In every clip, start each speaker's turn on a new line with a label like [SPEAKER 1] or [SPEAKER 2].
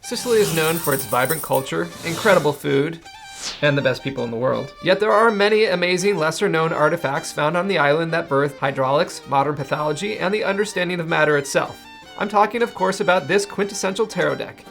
[SPEAKER 1] Sicily is known for its vibrant culture, incredible food, and the best people in the world. Yet there are many amazing lesser-known artifacts found on the island that birthed hydraulics, modern pathology, and the understanding of matter itself. I'm talking, of course, about this quintessential tarot deck,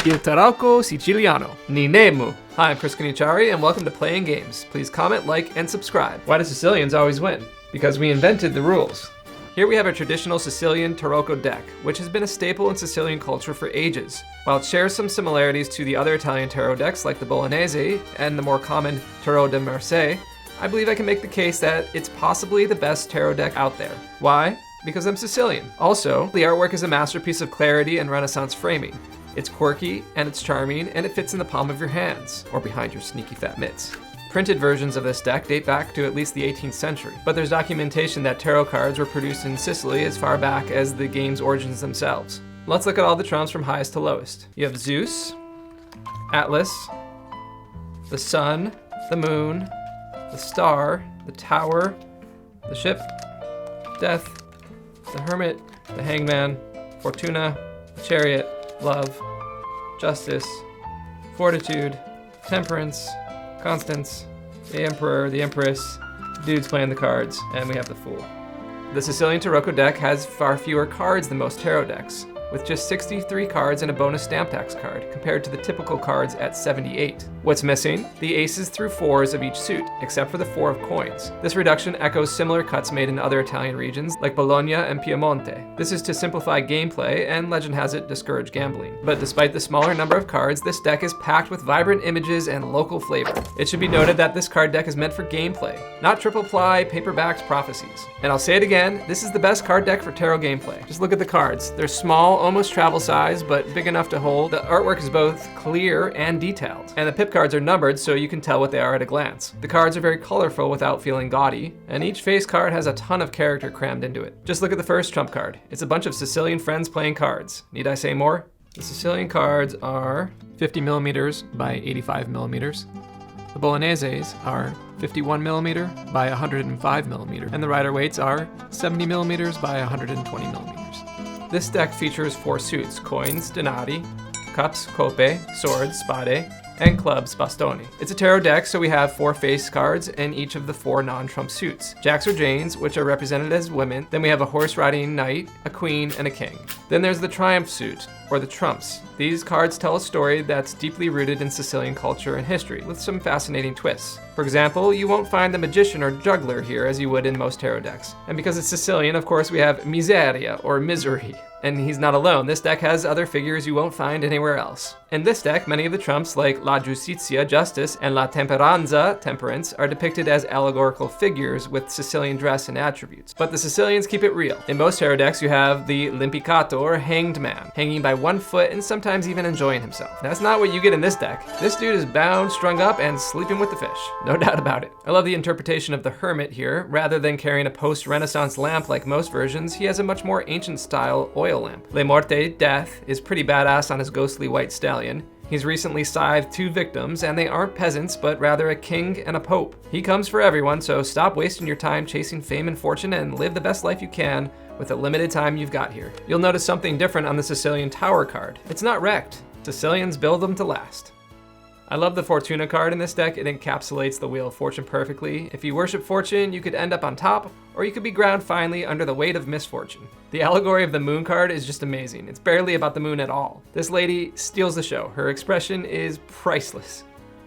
[SPEAKER 1] Il Tarocco Siciliano, Ninemu. Hi, I'm Chris Caniciari, and welcome to Playing Games. Please comment, like, and subscribe. Why do Sicilians always win? Because we invented the rules. Here we have a traditional Sicilian Tarocco deck, which has been a staple in Sicilian culture for ages. While it shares some similarities to the other Italian tarot decks like the Bolognese and the more common Tarot de Marseille, I believe I can make the case that it's possibly the best tarot deck out there. Why? Because I'm Sicilian. Also, the artwork is a masterpiece of clarity and Renaissance framing. It's quirky, and it's charming, and it fits in the palm of your hands, or behind your sneaky fat mitts. Printed versions of this deck date back to at least the 18th century, but there's documentation that tarot cards were produced in Sicily as far back as the game's origins themselves. Let's look at all the trumps from highest to lowest. You have Zeus, Atlas, the sun, the moon, the star, the tower, the ship, death, the hermit, the hangman, Fortuna, the chariot, love, justice, fortitude, temperance, Constance, the Emperor, the Empress, dudes playing the cards, and we have the Fool. The Sicilian Tarocco deck has far fewer cards than most tarot decks, with just 63 cards and a bonus stamp tax card, compared to the typical cards at 78. What's missing? The aces through fours of each suit, except for the 4 of coins. This reduction echoes similar cuts made in other Italian regions, like Bologna and Piemonte. This is to simplify gameplay, and legend has it discourage gambling. But despite the smaller number of cards, this deck is packed with vibrant images and local flavor. It should be noted that this card deck is meant for gameplay, not triple ply, paperbacks, prophecies. And I'll say it again, this is the best card deck for tarot gameplay. Just look at the cards. They're small, almost travel size, but big enough to hold. The artwork is both clear and detailed, and the pip cards are numbered so you can tell what they are at a glance. The cards are very colorful without feeling gaudy, and each face card has a ton of character crammed into it. Just look at the first trump card. It's a bunch of Sicilian friends playing cards. Need I say more? The Sicilian cards are 50 millimeters by 85 millimeters. The Bologneses are 51 millimeter by 105 millimeter, and the Rider-Waites are 70 millimeters by 120 millimeters. This deck features 4 suits: coins, denari, cups, coppe, swords, spade, and clubs, bastoni. It's a tarot deck, so we have 4 face cards in each of the 4 non-trump suits. Jacks or Janes, which are represented as women. Then we have a horse-riding knight, a queen, and a king. Then there's the triumph suit, or the trumps. These cards tell a story that's deeply rooted in Sicilian culture and history, with some fascinating twists. For example, you won't find the magician or juggler here as you would in most tarot decks. And because it's Sicilian, of course, we have miseria, or misery. And he's not alone. This deck has other figures you won't find anywhere else. In this deck, many of the trumps like La Giustizia, justice, and La Temperanza, temperance, are depicted as allegorical figures with Sicilian dress and attributes. But the Sicilians keep it real. In most tarot decks, you have the l'impiccato, or hanged man, hanging by one foot and sometimes even enjoying himself. That's not what you get in this deck. This dude is bound, strung up, and sleeping with the fish. No doubt about it. I love the interpretation of the hermit here. Rather than carrying a post-Renaissance lamp like most versions, he has a much more ancient style oil lamp. Le Morte, death, is pretty badass on his ghostly white stallion. He's recently scythed 2 victims, and they aren't peasants, but rather a king and a pope. He comes for everyone, so stop wasting your time chasing fame and fortune and live the best life you can with the limited time you've got here. You'll notice something different on the Sicilian Tower card. It's not wrecked. Sicilians build them to last. I love the Fortuna card in this deck. It encapsulates the Wheel of Fortune perfectly. If you worship fortune, you could end up on top, or you could be ground finely under the weight of misfortune. The allegory of the moon card is just amazing. It's barely about the moon at all. This lady steals the show. Her expression is priceless.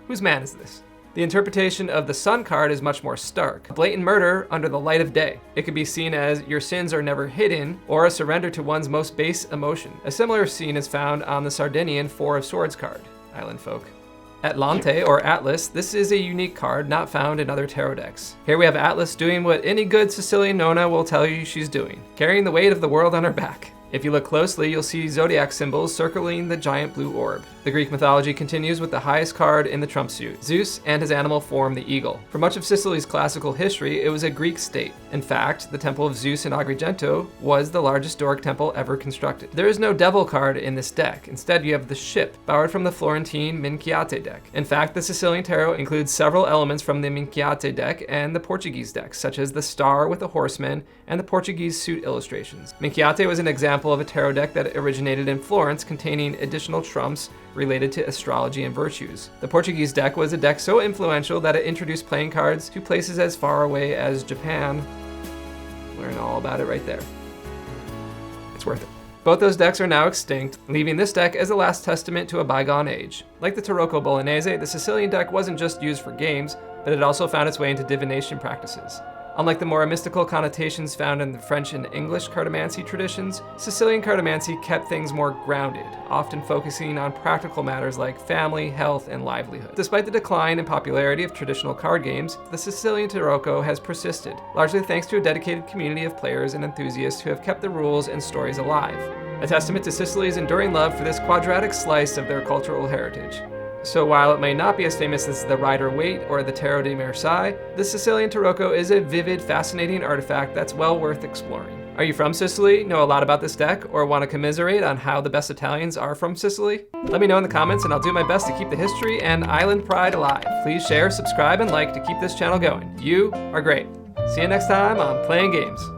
[SPEAKER 1] Whose man is this? The interpretation of the sun card is much more stark. Blatant murder under the light of day. It could be seen as your sins are never hidden, or a surrender to one's most base emotion. A similar scene is found on the Sardinian 4 of Swords card, Island folk. Atlante, or Atlas, this is a unique card not found in other tarot decks. Here we have Atlas doing what any good Sicilian Nona will tell you she's doing, carrying the weight of the world on her back. If you look closely, you'll see zodiac symbols circling the giant blue orb. The Greek mythology continues with the highest card in the trump suit. Zeus and his animal form, the eagle. For much of Sicily's classical history, it was a Greek state. In fact, the Temple of Zeus in Agrigento was the largest Doric temple ever constructed. There is no devil card in this deck. Instead, you have the ship, borrowed from the Florentine Minchiate deck. In fact, the Sicilian Tarot includes several elements from the Minchiate deck and the Portuguese decks, such as the star with the horseman and the Portuguese suit illustrations. Minchiate was an example example of a tarot deck that originated in Florence containing additional trumps related to astrology and virtues. The Portuguese deck was a deck so influential that it introduced playing cards to places as far away as Japan. Learn all about it right there. It's worth it. Both those decks are now extinct, leaving this deck as a last testament to a bygone age. Like the Tarocco Bolognese, the Sicilian deck wasn't just used for games, but it also found its way into divination practices. Unlike the more mystical connotations found in the French and English cartomancy traditions, Sicilian cartomancy kept things more grounded, often focusing on practical matters like family, health, and livelihood. Despite the decline in popularity of traditional card games, the Sicilian Tarocco has persisted, largely thanks to a dedicated community of players and enthusiasts who have kept the rules and stories alive. A testament to Sicily's enduring love for this quadratic slice of their cultural heritage. So while it may not be as famous as the Rider-Waite or the Tarot de Marseille, the Sicilian Tarocco is a vivid, fascinating artifact that's well worth exploring. Are you from Sicily, know a lot about this deck, or want to commiserate on how the best Italians are from Sicily? Let me know in the comments and I'll do my best to keep the history and island pride alive. Please share, subscribe, and like to keep this channel going. You are great. See you next time on Playing Games.